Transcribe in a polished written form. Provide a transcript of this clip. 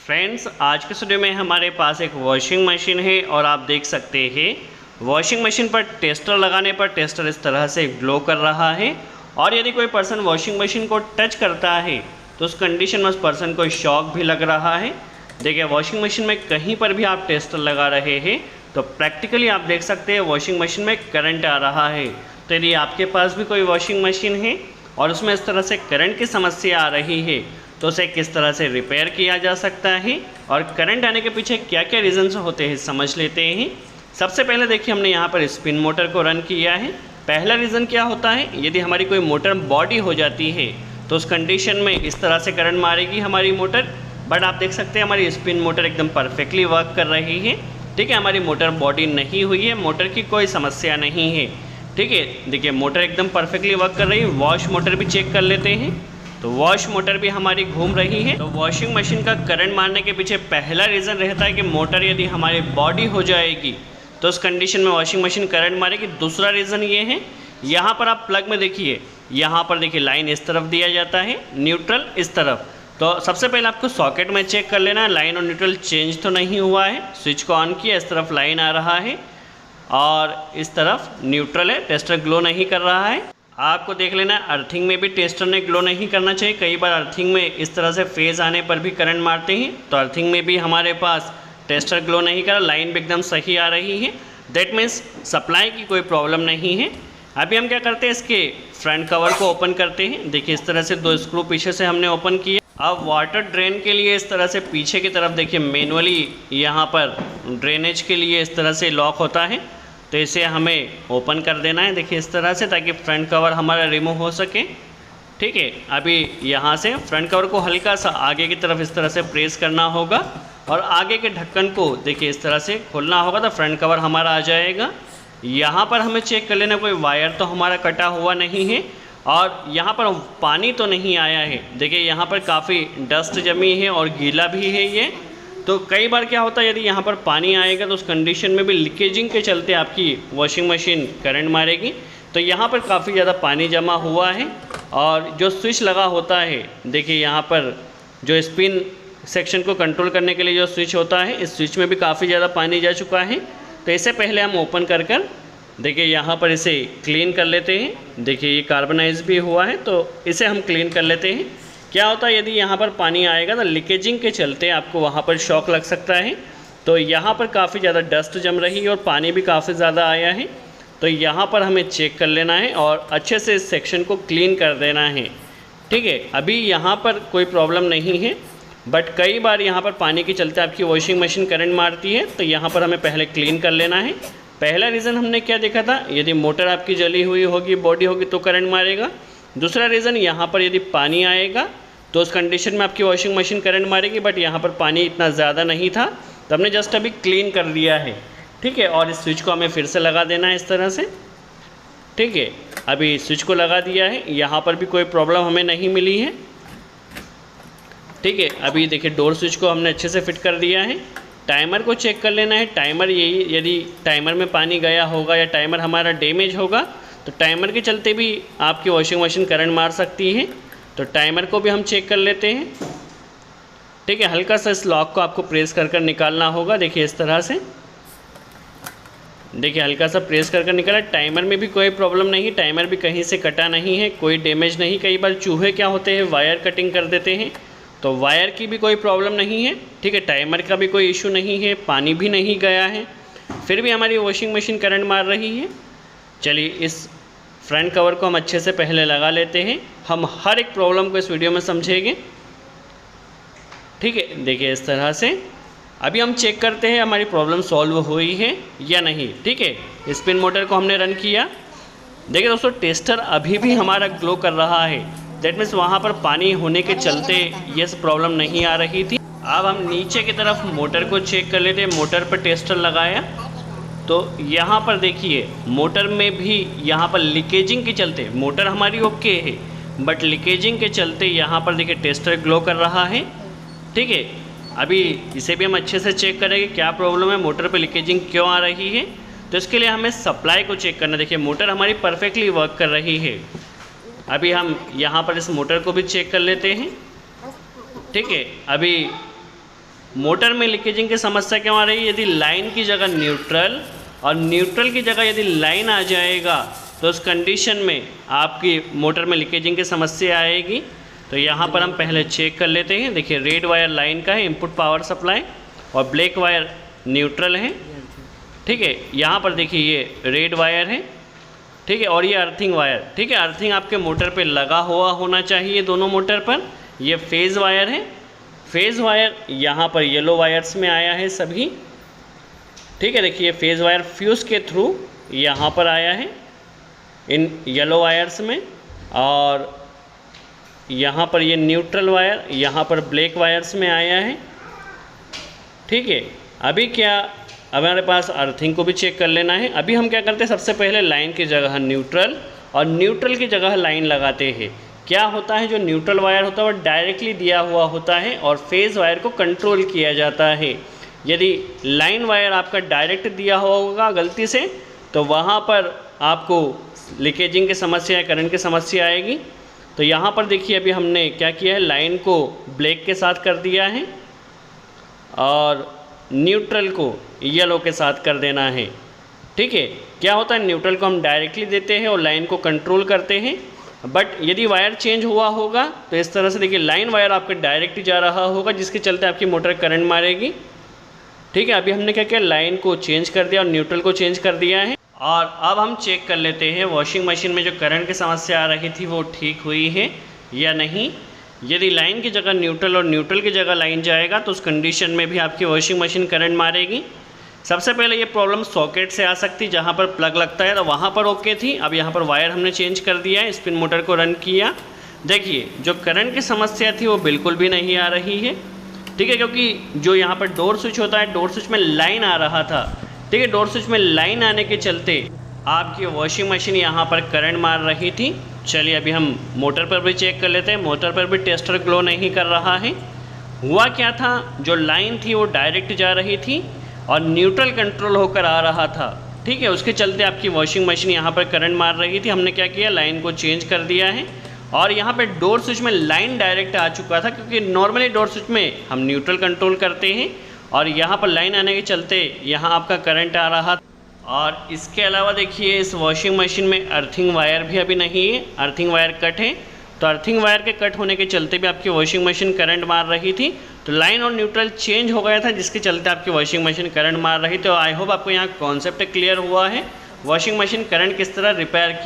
Friends, आज के video में हमारे पास एक वॉशिंग मशीन है और आप देख सकते हैं वॉशिंग मशीन पर टेस्टर लगाने पर टेस्टर इस तरह से ग्लो कर रहा है। और यदि कोई पर्सन वॉशिंग मशीन को टच करता है तो उस कंडीशन में उस पर्सन को शॉक भी लग रहा है। देखिए, वॉशिंग मशीन में कहीं पर भी आप टेस्टर लगा रहे हैं तो प्रैक्टिकली आप देख सकते हैं वॉशिंग मशीन में करंट आ रहा है। तो यदि आपके पास भी कोई वॉशिंग मशीन है और उसमें इस तरह से करंट की समस्या आ रही है तो उसे किस तरह से रिपेयर किया जा सकता है और करंट आने के पीछे क्या क्या रीज़न्स होते हैं समझ लेते हैं। सबसे पहले देखिए, हमने यहाँ पर स्पिन मोटर को रन किया है। पहला रीज़न क्या होता है, यदि हमारी कोई मोटर बॉडी हो जाती है तो उस कंडीशन में इस तरह से करंट मारेगी हमारी मोटर। बट आप देख सकते हैं हमारी स्पिन मोटर एकदम परफेक्टली वर्क कर रही है। ठीक है, हमारी मोटर बॉडी नहीं हुई है, मोटर की कोई समस्या नहीं है। ठीक है, देखिए मोटर एकदम परफेक्टली वर्क कर रही है। वॉश मोटर भी चेक कर लेते हैं तो वॉश मोटर भी हमारी घूम रही है। तो वॉशिंग मशीन का करंट मारने के पीछे पहला रीज़न रहता है कि मोटर यदि हमारी बॉडी हो जाएगी तो उस कंडीशन में वॉशिंग मशीन करंट मारेगी। दूसरा रीज़न ये है, यहाँ पर आप प्लग में देखिए, यहाँ पर देखिए लाइन इस तरफ दिया जाता है, न्यूट्रल इस तरफ। तो सबसे पहले आपको सॉकेट में चेक कर लेना है लाइन और न्यूट्रल चेंज तो नहीं हुआ है। स्विच को ऑन किया, इस तरफ लाइन आ रहा है और इस तरफ न्यूट्रल है, टेस्टर ग्लो नहीं कर रहा है। आपको देख लेना अर्थिंग में भी टेस्टर ने ग्लो नहीं करना चाहिए। कई बार अर्थिंग में इस तरह से फेज़ आने पर भी करंट मारते हैं, तो अर्थिंग में भी हमारे पास टेस्टर ग्लो नहीं कर, लाइन भी एकदम सही आ रही है। दैट मीन्स सप्लाई की कोई प्रॉब्लम नहीं है। अभी हम क्या करते हैं, इसके फ्रंट कवर को ओपन करते हैं। देखिए इस तरह से दो स्क्रू पीछे से हमने ओपन किए। अब वाटर ड्रेन के लिए इस तरह से पीछे की तरफ देखिए मैनुअली यहाँ पर ड्रेनेज के लिए इस तरह से लॉक होता है, तो इसे हमें ओपन कर देना है। देखिए इस तरह से, ताकि फ्रंट कवर हमारा रिमूव हो सके। ठीक है, अभी यहाँ से फ्रंट कवर को हल्का सा आगे की तरफ इस तरह से प्रेस करना होगा और आगे के ढक्कन को देखिए इस तरह से खोलना होगा तो फ्रंट कवर हमारा आ जाएगा। यहाँ पर हमें चेक कर लेना कोई वायर तो हमारा कटा हुआ नहीं है और यहाँ पर पानी तो नहीं आया है। देखिए यहाँ पर काफ़ी डस्ट जमी है और गीला भी है ये। तो कई बार क्या होता है, यदि यहाँ पर पानी आएगा तो उस कंडीशन में भी लीकेजिंग के चलते आपकी वॉशिंग मशीन करंट मारेगी। तो यहाँ पर काफ़ी ज़्यादा पानी जमा हुआ है और जो स्विच लगा होता है, देखिए यहाँ पर जो स्पिन सेक्शन को कंट्रोल करने के लिए जो स्विच होता है, इस स्विच में भी काफ़ी ज़्यादा पानी जा चुका है। तो इसे पहले हम ओपन कर देखिए यहाँ पर इसे क्लीन कर लेते हैं। देखिए ये कार्बनाइज भी हुआ है तो इसे हम क्लीन कर लेते हैं। क्या होता है, यदि यहाँ पर पानी आएगा तो लीकेजिंग के चलते आपको वहाँ पर शॉक लग सकता है। तो यहाँ पर काफ़ी ज़्यादा डस्ट जम रही है और पानी भी काफ़ी ज़्यादा आया है। तो यहाँ पर हमें चेक कर लेना है और अच्छे से इस सेक्शन को क्लीन कर देना है। ठीक है, अभी यहाँ पर कोई प्रॉब्लम नहीं है, बट कई बार यहाँ पर पानी के चलते आपकी वॉशिंग मशीन करंट मारती है। तो यहाँ पर हमें पहले क्लीन कर लेना है। पहला रीज़न हमने क्या देखा था, यदि मोटर आपकी जली हुई होगी, बॉडी होगी तो करंट मारेगा। दूसरा रीज़न, यहाँ पर यदि पानी आएगा तो उस कंडीशन में आपकी वॉशिंग मशीन करंट मारेगी। बट यहाँ पर पानी इतना ज़्यादा नहीं था तो हमने जस्ट अभी क्लीन कर दिया है। ठीक है, और इस स्विच को हमें फिर से लगा देना है इस तरह से। ठीक है, अभी स्विच को लगा दिया है, यहाँ पर भी कोई प्रॉब्लम हमें नहीं मिली है। ठीक है, अभी देखिए डोर स्विच को हमने अच्छे से फिट कर दिया है। टाइमर को चेक कर लेना है। टाइमर यही, यदि टाइमर में पानी गया होगा या टाइमर हमारा डैमेज होगा तो टाइमर के चलते भी आपकी वॉशिंग मशीन करंट मार सकती है। तो टाइमर को भी हम चेक कर लेते हैं। ठीक है, हल्का सा इस लॉक को आपको प्रेस कर निकालना होगा। देखिए इस तरह से, देखिए हल्का सा प्रेस कर निकाला। टाइमर में भी कोई प्रॉब्लम नहीं, टाइमर भी कहीं से कटा नहीं है, कोई डैमेज नहीं। कई बार चूहे क्या होते हैं, वायर कटिंग कर देते हैं, तो वायर की भी कोई प्रॉब्लम नहीं है। ठीक है, टाइमर का भी कोई इशू नहीं है, पानी भी नहीं गया है, फिर भी हमारी वॉशिंग मशीन करंट मार रही है। चलिए इस फ्रंट कवर को हम अच्छे से पहले लगा लेते हैं। हम हर एक प्रॉब्लम को इस वीडियो में समझेंगे। ठीक है, देखिए इस तरह से अभी हम चेक करते हैं हमारी प्रॉब्लम सॉल्व हुई है या नहीं। ठीक है, स्पिन मोटर को हमने रन किया। देखिए दोस्तों, टेस्टर अभी भी हमारा ग्लो कर रहा है। दैट मीन्स वहाँ पर पानी होने के चलते ये प्रॉब्लम नहीं आ रही थी। अब हम नीचे की तरफ मोटर को चेक कर लेते हैं। मोटर पर टेस्टर लगाया तो यहाँ पर देखिए मोटर में भी यहाँ पर लीकेजिंग के चलते, मोटर हमारी ओके है बट लीकेजिंग के चलते यहाँ पर देखिए टेस्टर ग्लो कर रहा है। ठीक है, अभी इसे भी हम अच्छे से चेक करेंगे क्या प्रॉब्लम है, मोटर पे लीकेजिंग क्यों आ रही है। तो इसके लिए हमें सप्लाई को चेक करना। देखिए मोटर हमारी परफेक्टली वर्क कर रही है। अभी हम यहाँ पर इस मोटर को भी चेक कर लेते हैं। ठीक है, अभी मोटर में लीकेजिंग की समस्या क्यों आ रही है? यदि लाइन की जगह न्यूट्रल और न्यूट्रल की जगह यदि लाइन आ जाएगा तो उस कंडीशन में आपकी मोटर में लीकेजिंग की समस्या आएगी। तो यहाँ पर हम पहले चेक कर लेते हैं। देखिए रेड वायर लाइन का है, इनपुट पावर सप्लाई, और ब्लैक वायर न्यूट्रल है। ठीक है, यहाँ पर देखिए ये रेड वायर है, ठीक है, और ये अर्थिंग वायर, ठीक है। अर्थिंग आपके मोटर पे लगा हुआ होना चाहिए दोनों मोटर पर। ये फेज़ वायर है, फेज़ वायर यहाँ पर येलो वायर्स में आया है सभी, ठीक है। देखिए फेज़ वायर फ्यूज़ के थ्रू यहाँ पर आया है इन येलो वायर्स में, और यहाँ पर ये न्यूट्रल वायर यहाँ पर ब्लैक वायर्स में आया है, ठीक है। अभी क्या, हमारे पास अर्थिंग को भी चेक कर लेना है। अभी हम क्या करते हैं, सबसे पहले लाइन की जगह न्यूट्रल और न्यूट्रल की जगह लाइन लगाते हैं। क्या होता है, जो न्यूट्रल वायर होता है वो डायरेक्टली दिया हुआ होता है और फेज़ वायर को कंट्रोल किया जाता है। यदि लाइन वायर आपका डायरेक्ट दिया हुआ होगा गलती से, तो वहाँ पर आपको लीकेजिंग की समस्या, करंट की समस्या आएगी। तो यहाँ पर देखिए अभी हमने क्या किया है, लाइन को ब्लैक के साथ कर दिया है और न्यूट्रल को येलो के साथ कर देना है, ठीक है। क्या होता है, न्यूट्रल को हम डायरेक्टली देते हैं और लाइन को कंट्रोल करते हैं। बट यदि वायर चेंज हुआ होगा तो इस तरह से देखिए लाइन वायर आपका डायरेक्ट जा रहा होगा, जिसके चलते आपकी मोटर करंट मारेगी, ठीक है। अभी हमने क्या किया, लाइन को चेंज कर दिया और न्यूट्रल को चेंज कर दिया है। और अब हम चेक कर लेते हैं वॉशिंग मशीन में जो करंट की समस्या आ रही थी वो ठीक हुई है या नहीं। यदि लाइन की जगह न्यूट्रल और न्यूट्रल की जगह लाइन जाएगा तो उस कंडीशन में भी आपकी वॉशिंग मशीन करंट मारेगी। सबसे पहले ये प्रॉब्लम सॉकेट से आ सकती, जहाँ पर प्लग लगता है तो वहाँ पर ओके थी। अब यहाँ पर वायर हमने चेंज कर दिया है, स्पिन मोटर को रन किया। देखिए जो करंट की समस्या थी वो बिल्कुल भी नहीं आ रही है, ठीक है, क्योंकि जो यहाँ पर डोर स्विच होता है, डोर स्विच में लाइन आ रहा था, ठीक है। डोर स्विच में लाइन आने के चलते आपकी वॉशिंग मशीन यहाँ पर करंट मार रही थी। चलिए अभी हम मोटर पर भी चेक कर लेते हैं। मोटर पर भी टेस्टर ग्लो नहीं कर रहा है। हुआ क्या था, जो लाइन थी वो डायरेक्ट जा रही थी और न्यूट्रल कंट्रोल होकर आ रहा था, ठीक है। उसके चलते आपकी वॉशिंग मशीन यहाँ पर करंट मार रही थी। हमने क्या किया, लाइन को चेंज कर दिया है और यहाँ पे डोर स्विच में लाइन डायरेक्ट आ चुका था, क्योंकि नॉर्मली डोर स्विच में हम न्यूट्रल कंट्रोल करते हैं और यहाँ पर लाइन आने के चलते यहाँ आपका करंट आ रहा। और इसके अलावा देखिए इस वॉशिंग मशीन में अर्थिंग वायर भी अभी नहीं है, अर्थिंग वायर कट है। तो अर्थिंग वायर के कट होने के चलते भी आपकी वॉशिंग मशीन करंट मार रही थी। तो लाइन और न्यूट्रल चेंज हो गया था, जिसके चलते आपकी वॉशिंग मशीन करंट मार रही थी। तो आई होप आपको यहाँ कॉन्सेप्ट क्लियर हुआ है, वॉशिंग मशीन करंट किस तरह रिपेयर की